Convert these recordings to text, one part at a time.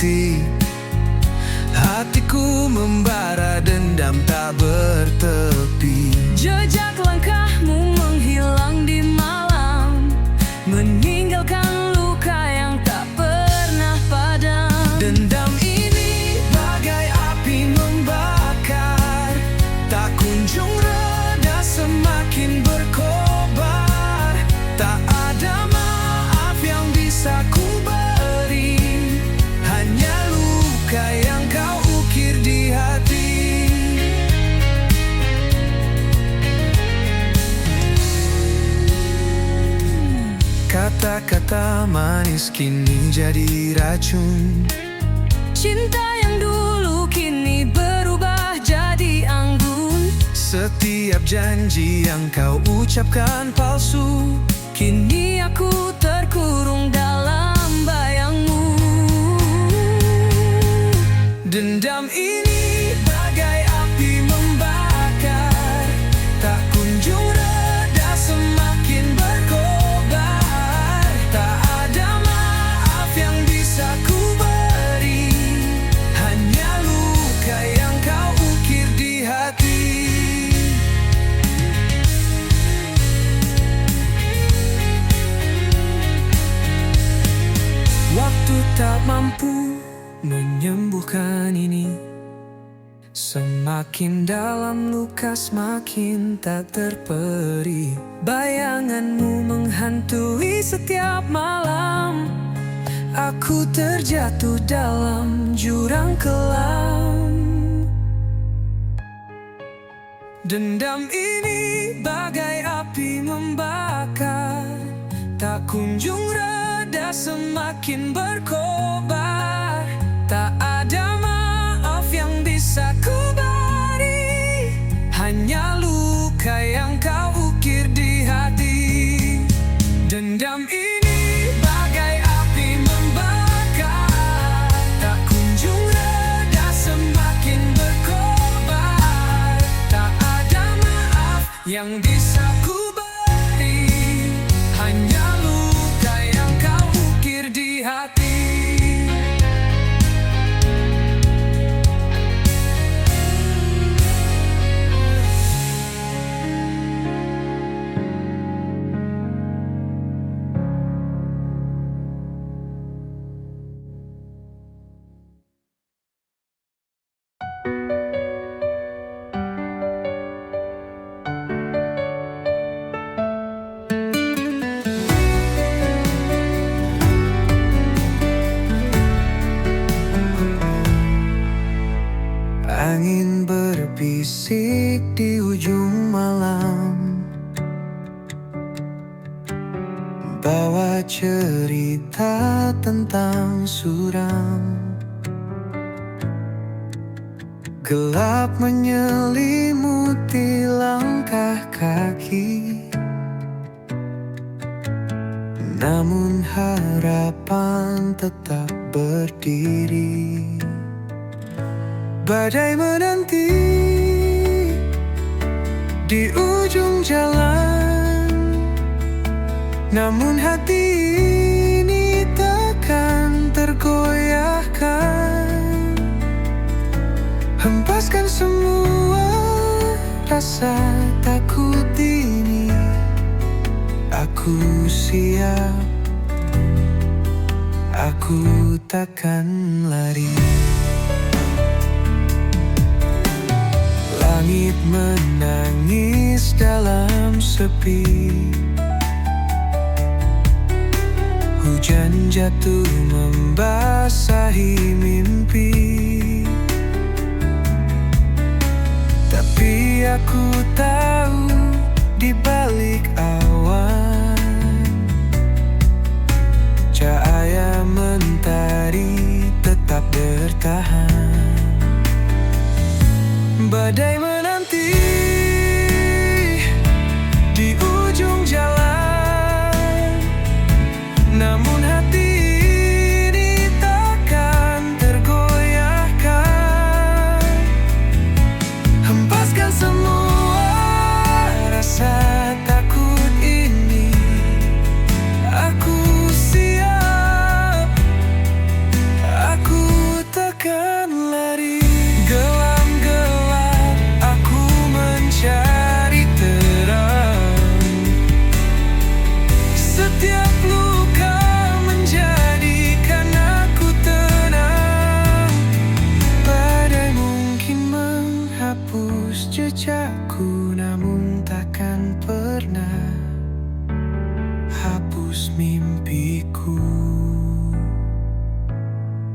hati. Hatiku membara, dendam tak bertepi. Jejak langkahmu menghilang di malam, meninggalkan luka yang tak pernah padam. Dendam ini bagai api membakar, tak kunjung reda, semakin berkobar. Tak ada maaf yang bisa ku beri, hanya luka yang kau ukir di hati. Kata-kata manis kini jadi racun. Cinta yang dulu kini berubah jadi anggun. Setiap janji yang kau ucapkan palsu, Kini aku terkurung dalam bayangmu. dendam ini bagai api membakar, tak kunjung reda, semakin berkobar. Tak ada maaf yang bisa ku beri, hanya luka yang kau ukir di hati. Waktu tak mampu menyembuhkan ini. Semakin dalam luka, semakin tak terperi. Bayanganmu menghantui setiap malam. Aku terjatuh dalam jurang kelam. Dendam ini bagai api membakar, tak kunjung reda, semakin berkobar. Tak ada maaf yang bisa ku beri, hanya luka yang kau ukir di hati. Dendam ini bagai api membakar, tak kunjung reda, semakin berkobar. Tak ada maaf yang bisa ku beri, hanya luka yang kau ukir di hati. Angin berbisik di ujung malam, bawa cerita tentang suram. Gelap menyelimuti langkah kaki, namun harapan tetap berdiri. Badai menanti di ujung jalan, namun hati ini takkan tergoyahkan. Hempaskan semua rasa takut ini, aku siap, aku takkan lari. Langit menangis dalam sepi, hujan jatuh membasahi mimpi. Tapi aku tahu di balik awan, cahaya mentari tetap bertahan. Badai menanti di ujung jalan, namun hati ini takkan tergoyahkan. Hempaskan semua rasa takut ini, aku siap, aku takkan lari. Gelap-gelap aku mencari terang. Setiap luka menjadikan aku tenang. Badai mungkin menghapus jejakku, namun takkan pernah hapus mimpiku.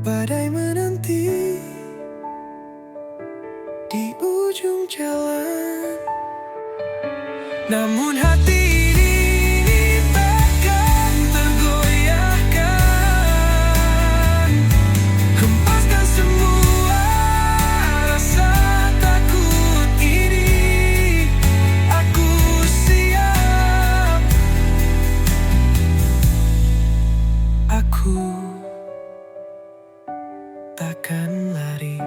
Badai menanti di ujung jalan, namun hati ini takkan tergoyahkan. Hempaskan semua rasa takut ini, aku siap. Aku takkan lari.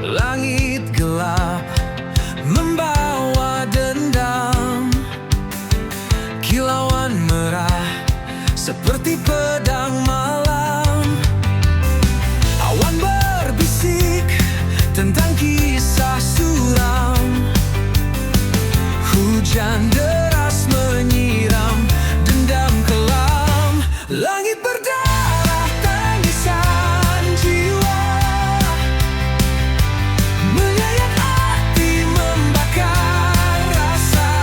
Langit gelap membawa dendam, kilauan merah seperti pedang malam. Awan berbisik tentang kisah suram, hujan deras menyiram dendam kelam. Langit berdarah tangisan jiwa, menyayat hati membakar rasa.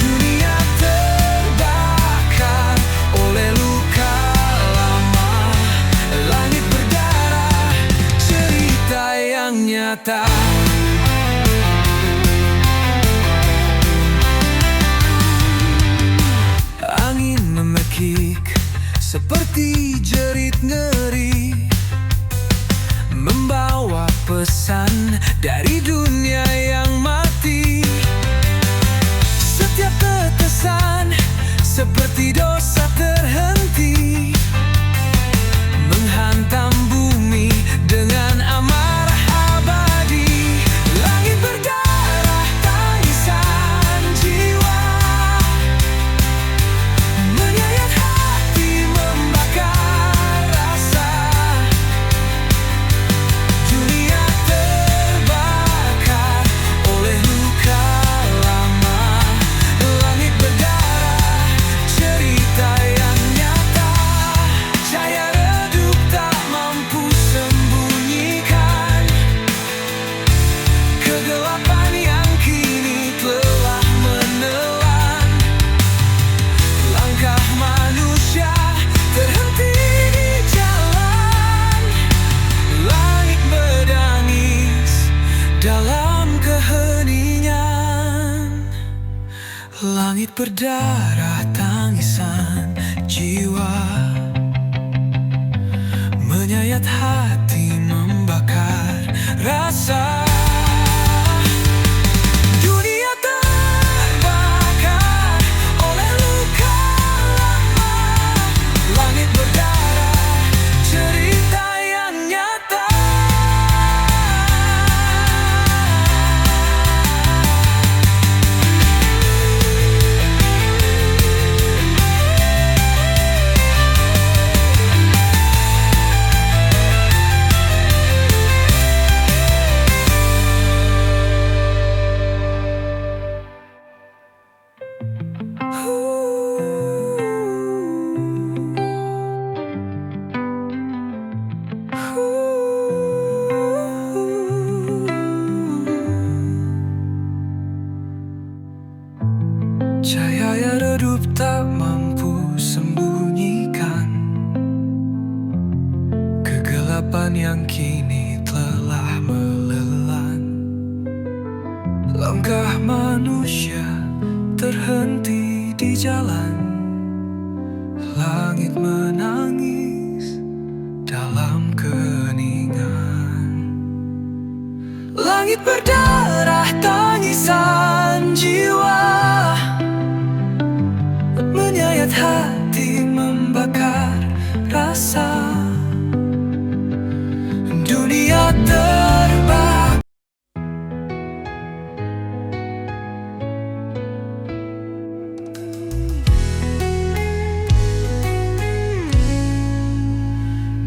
Dunia terbakar oleh luka lama. Langit berdarah, cerita yang nyata. Angin memekik seperti jerit ngeri, membawa pesan dari dunia yang mati. Setiap tetesan seperti dosa terhenti, menghantam bumi dengan amarah abadi. Langit berdarah tangisan jiwa, menyayat hati membakar rasa. Dunia terbakar oleh luka lama. Langit berdarah, cerita yang nyata. Cahaya redup tak mampu sembunyikan kegelapan yang kini telah menelan. Langkah manusia terhenti di jalan. Langit berdangis dalam keheningan. Langit berdarah tangisan jiwa, menyayat hati membakar rasa. Dunia terbakar oleh luka lama. Langit berdarah, cerita yang nyata. Cahaya redup tak mampu sembunyikan kegelapan yang kini telah melelan. Langkah manusia terhenti di jalan. Langit menangis dalam keheningan. langit berdarah tangisan jiwa, menyayat hati membakar rasa. Dunia terbakar.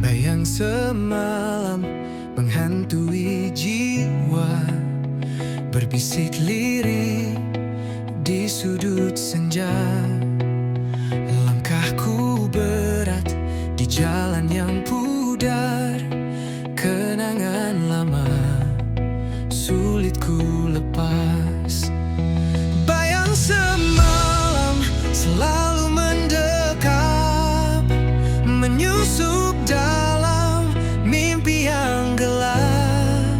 Bayang semalam menghantui jiwa, berbisik lirik di sudut senja. Langkahku berat di jalan yang pudar, kenangan lama sulit ku lepas. Bayang semalam selalu mendekap, menyusup dalam mimpi yang gelap.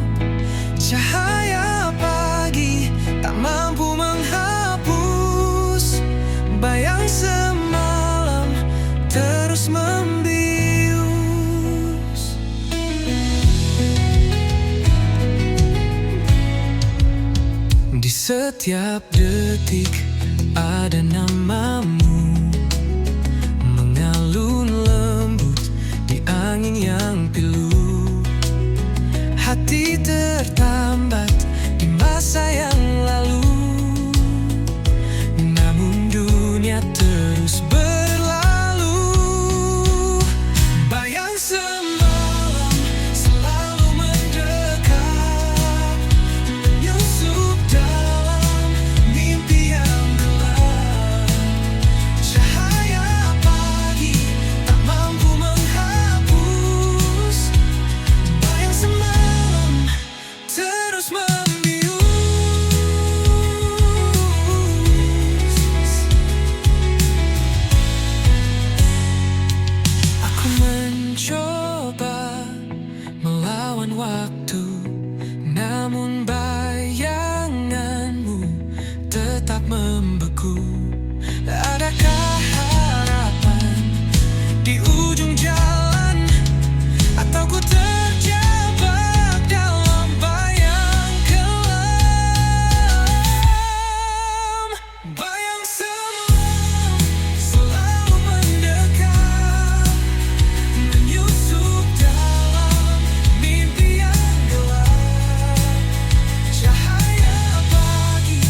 Cahaya pagi tak mampu menghapus bayang semalam terus membius. Di setiap detik ada namamu, mengalun lembut di angin yang pilu. Hati tertambat di masa yang lalu, namun dunia terus berlalu. Bayang semalam selalu mendekat, menyusup dalam mimpi yang gelap. Cahaya pagi tak mampu menghapus bayang semalam terus membius. Aku mencoba melawan waktu, namun bayanganmu tetap membeku. Adakah harapan di ujung jalan, atau ku terjebak dalam bayang kelam? Bayang semalam selalu mendekat, menyusup dalam mimpi yang gelap. Cahaya pagi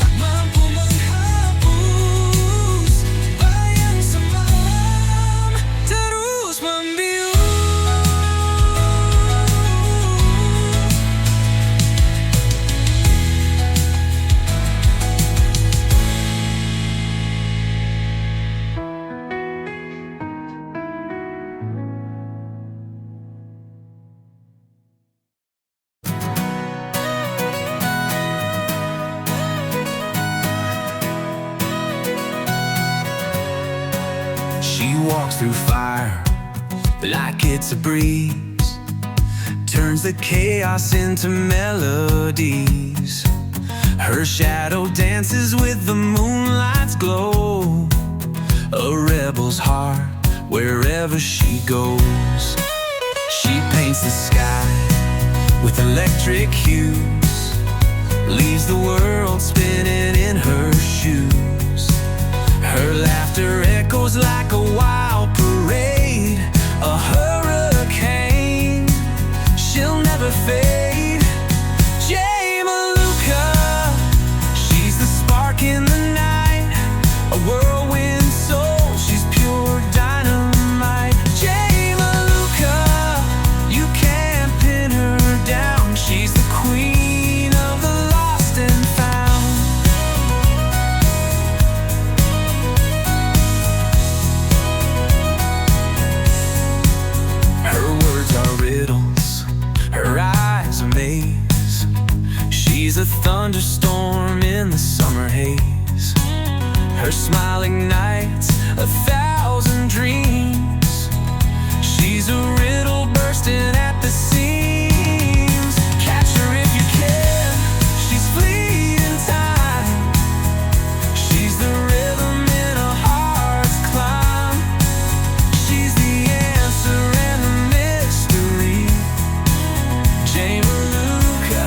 tak mampu menghapus bayang semalam terus membius. She walks through fire like it's a breeze, turns the chaos into melodies. Her shadow dances with the moonlight's glow, a rebel's heart wherever she goes. She paints the sky with electric hues, leaves the world spinning in her shoes. Her laughter echoes like a wild parade, a hurricane she'll never fade. Jay Maluka, she's the spark in the night, a whirlwind soul, she's pure dynamite. Jay Maluka, you can't pin her down, she's the queen of the lost and found. Her words are riddles, her eyes a maze. She's a thunderstorm in the summer haze. Her smile ignites 1,000 dreams. She's a riddle bursting at the seams. Catch her if you can, she's fleeing time. She's the rhythm in a heart's climb. She's the answer and the mystery. Jay Maluka,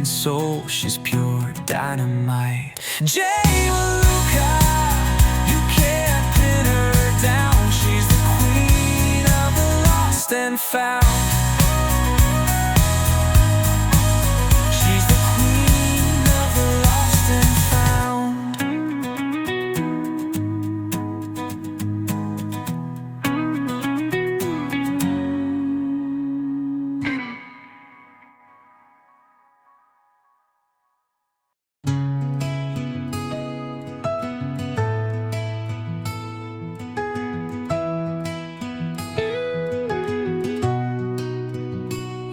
and soul, she's pure dynamite. Jay Maluka, you can't pin her down. She's the queen of the lost and found.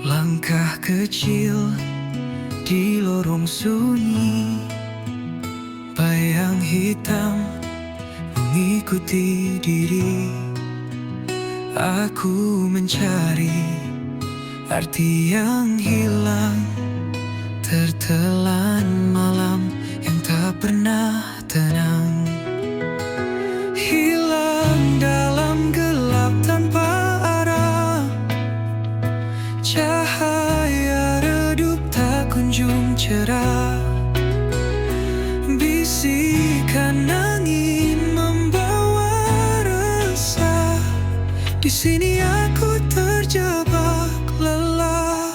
Langkah kecil di lorong sunyi, bayang hitam mengikuti diri. Aku mencari arti yang hilang, tertelan malam yang tak pernah tenang. Hilang dalam gelap tanpa arah, cahaya redup tak kunjung cerah. Bisikan angin membawa resah, di sini aku terjebak lelah.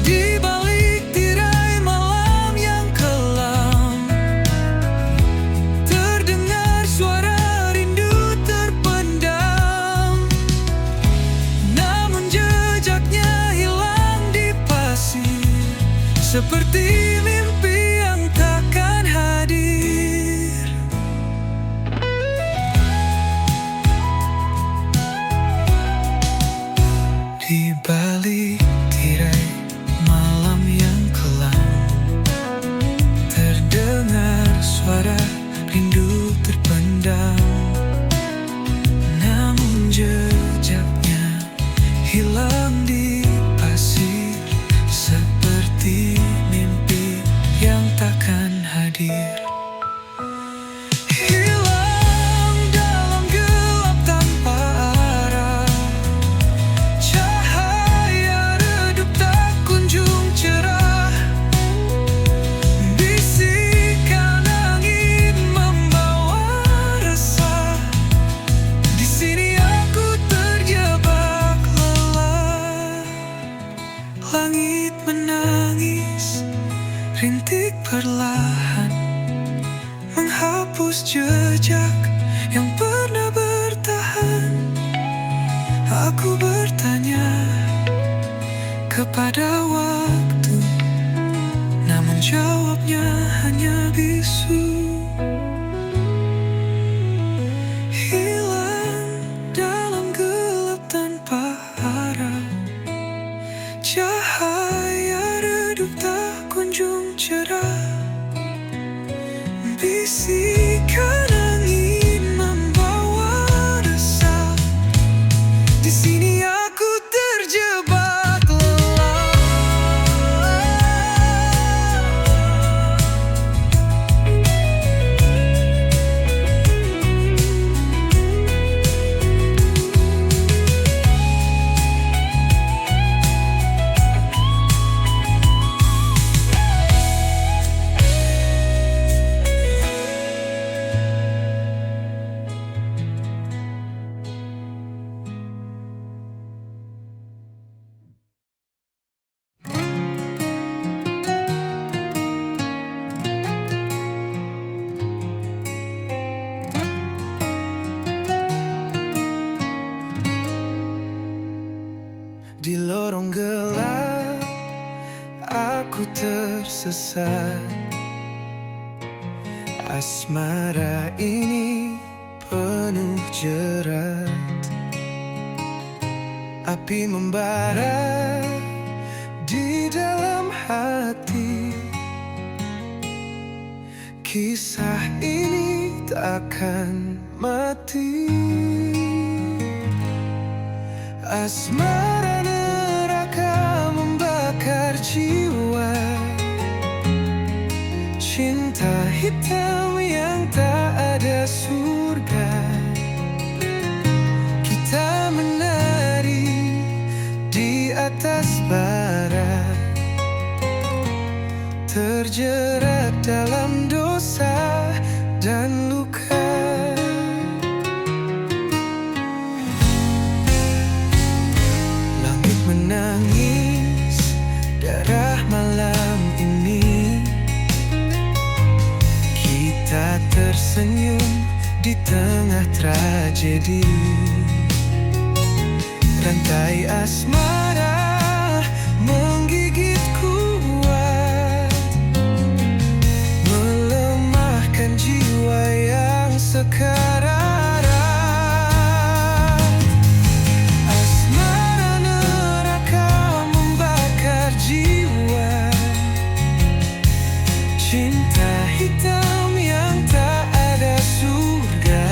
Di balik tirai malam yang kelam, terdengar suara rindu terpendam. Namun jejaknya hilang di pasir, seperti mimpi yang takkan hadir. Di balik tirai malam yang kelam, terdengar suara rindu terpendam. Namun jejaknya hilang di pasir, seperti mimpi yang takkan hadir. Hilang dalam gelap tanpa arah, cahaya redup tak kunjung cerah. Bisikan angin membawa resah, di sini aku terjebak lelah. Langit menangis, rintik perlahan menghapus jejak yang pernah bertahan. Aku bertanya kepada waktu, namun jawabnya hanya bisu. Hilang dalam gelap tanpa arah, cahaya redup tak kunjung cerah. Bisikan angin membawa resah, di sini aku terjebak lelah. Di lorong gelap aku tersesat. Asmara ini penuh jerat, api membara di dalam hati. Kisah ini takkan mati. Asmara neraka membakar jiwa, cinta hitam yang tak ada surga. Kita menari di atas atas bara, terjerat dalam dosa dan luka. Langit menangis darah malam ini, kita tersenyum di tengah tragedi. Rantai asmara menggigit kuat, melemahkan jiwa yang sekarat. Asmara neraka membakar jiwa, cinta hitam yang tak ada surga.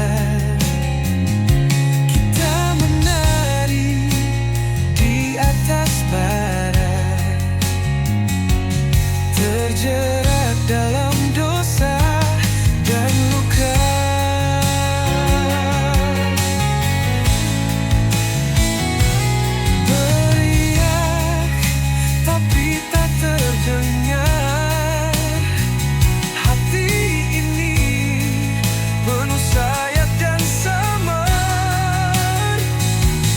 Kita menari di atas bara, terjerat dalam dosa dan luka. Beriak tapi tak terdengar, hati ini penuh sayap dan samar.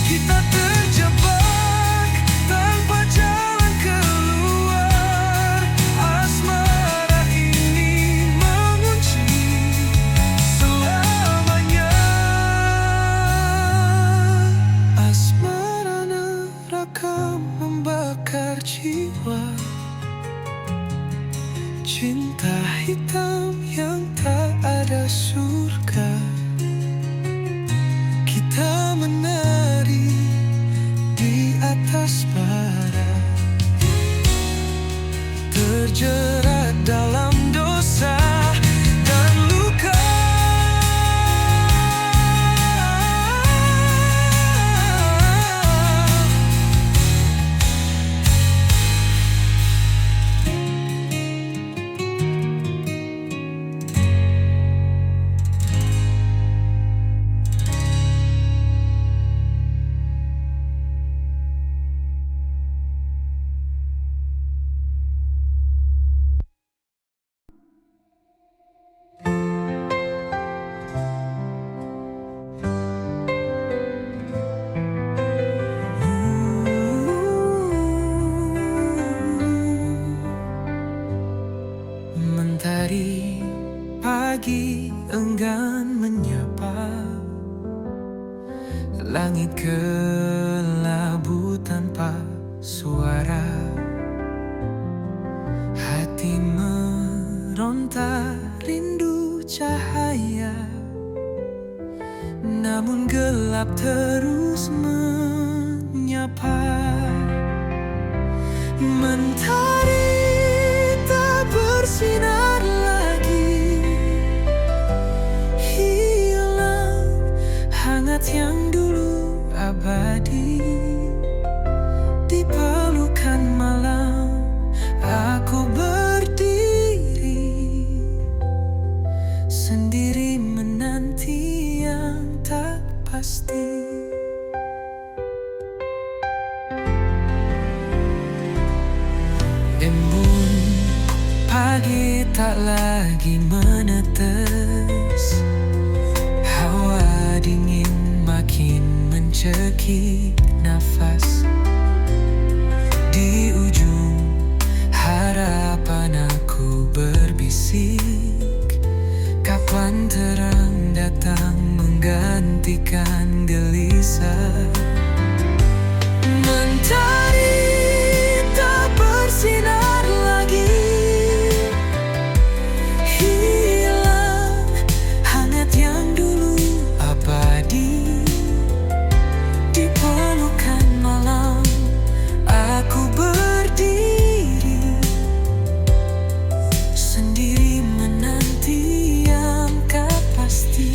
Kita terjebak tanpa jalan keluar, asmara ini mengunci selamanya. Asmara neraka membakar jiwa, cinta hitam yang tak ada surga. Kita menari di atas bara, terjerat dalam dosa dan luka. Mentari pagi enggan menyapa, langit kelabu tanpa suara. Hati meronta rindu cahaya, namun gelap terus menyapa. Mentari tak bersinar lagi, hilang hangat yang dulu abadi. Di pelukan malam aku berdiri, sendiri menanti yang tak pasti. Embun pagi tak lagi menetes, hawa dingin makin mencekik nafas. Di ujung harapan aku berbisik, kapan terang datang menggantikan gelisah. Mentari tak bersinar lagi, hilang hangat yang dulu abadi. Di pelukan malam aku berdiri, sendiri menanti yang tak pasti.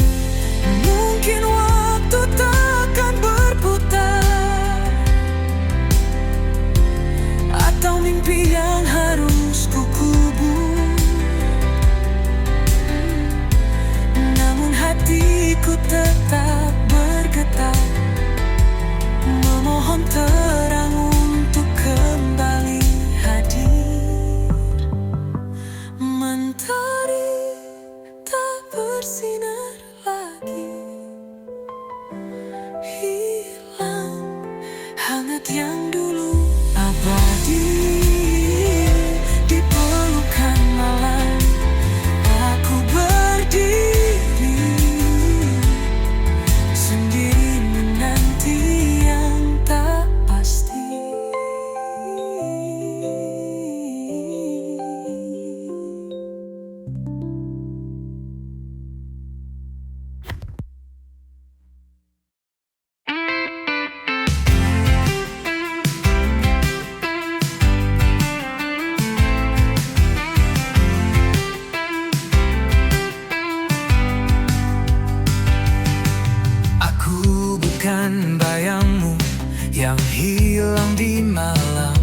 Mungkin waktu takkan berputar, atau mimpi yang harus kukubur. Namun hatiku tetap bergetar, memohon terang untuk abadi di pelukan malam. Aku berdiri sendiri menanti yang tak pasti. Aku bukan bayangmu yang hilang di malam,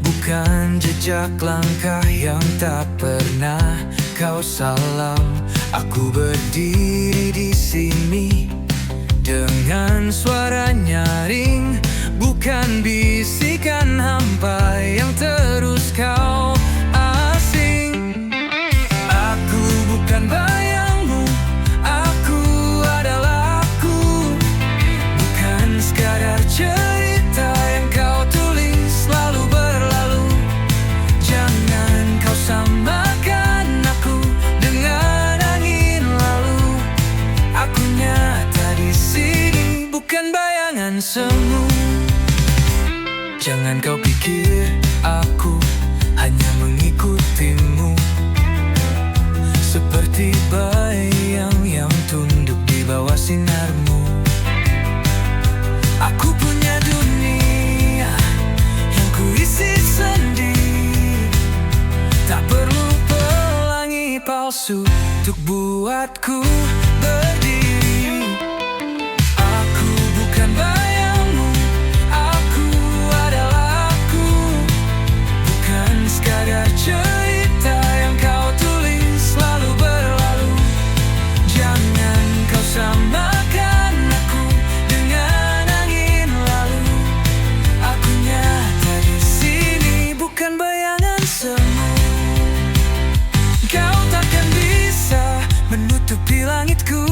bukan jejak langkah yang tak pernah kau salam. Aku berdiri di sini dengan suara nyaring, bukan bisikan hampa yang terus kau asing. Aku bukan bayangmu, aku adalah aku, bukan sekadar cerita yang kau tulis lalu berlalu. Jangan kau samakan aku dengan angin lalu. Aku nyata di sini, bukan bayangan semu. Jangan kau pikir aku hanya mengikutimu, seperti bayang yang tunduk di bawah sinarmu. Aku punya dunia yang kuisi sendiri, tak perlu pelangi palsu untuk buatku berdiri. Aku bukan bayangmu, aku adalah aku, bukan sekadar cerita yang kau tulis lalu berlalu. Jangan kau samakan aku dengan angin lalu. Aku nyata di sini, bukan bayangan semu. Kau takkan bisa menutupi langitku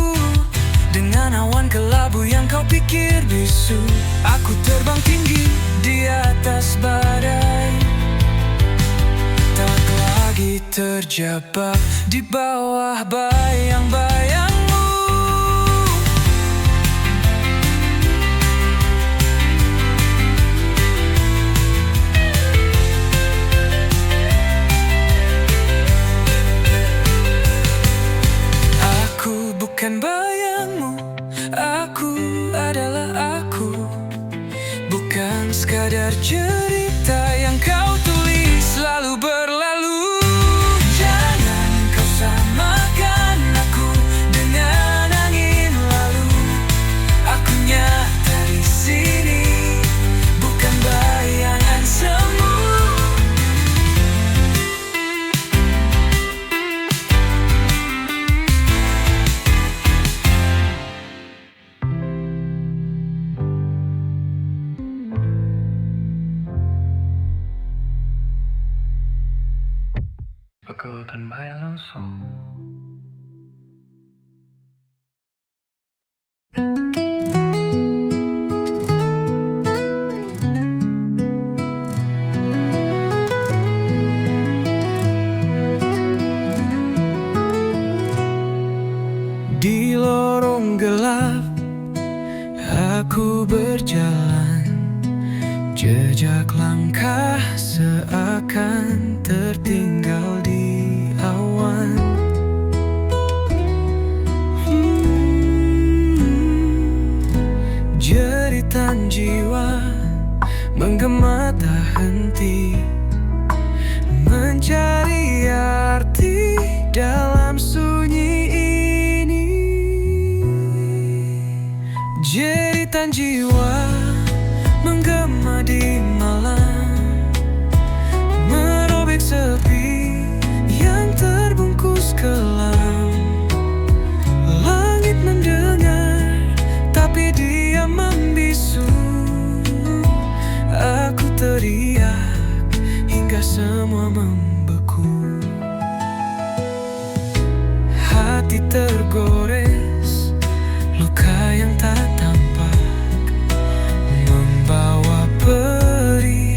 dengan awan kelabu yang kau pikir bisu. Aku terbang tinggi di atas badai, tak lagi terjebak di bawah bayang-bayangmu. Aku bukan bayangmu, aku adalah aku, bukan sekadar cerita yang kau tulis lalu berlalu. Jangan kau samakan aku dengan angin lalu. Aku nyata di sini, bukan bayangan semu. Bukan bayang langsung. Di lorong gelap aku berjalan, jejak langkah seakan tertinggal di awan. Jeritan jiwa menggema tak henti, mencari arti dalam sunyi ini. Jeritan jiwa menggema di malam, merobek sepi yang terbungkus kelam. Langit mendengar, tapi dia membisu. Aku teriak hingga semua membeku. Hati tergores, luka yang tak tampak, membawa perih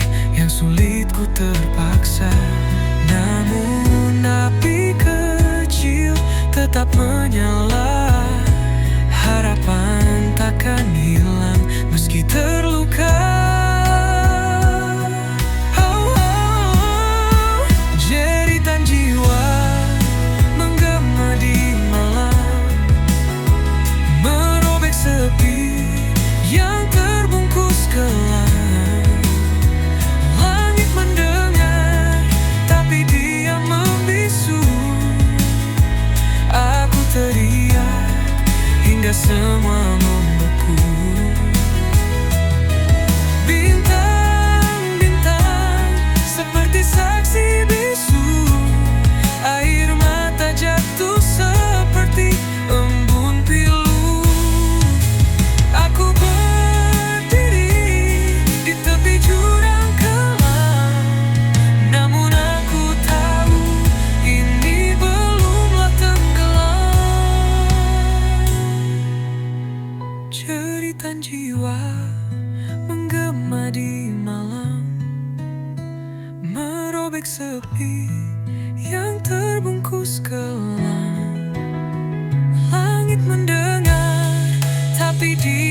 bilik sepi yang terbungkus gelap. Langit mendengar, tapi dia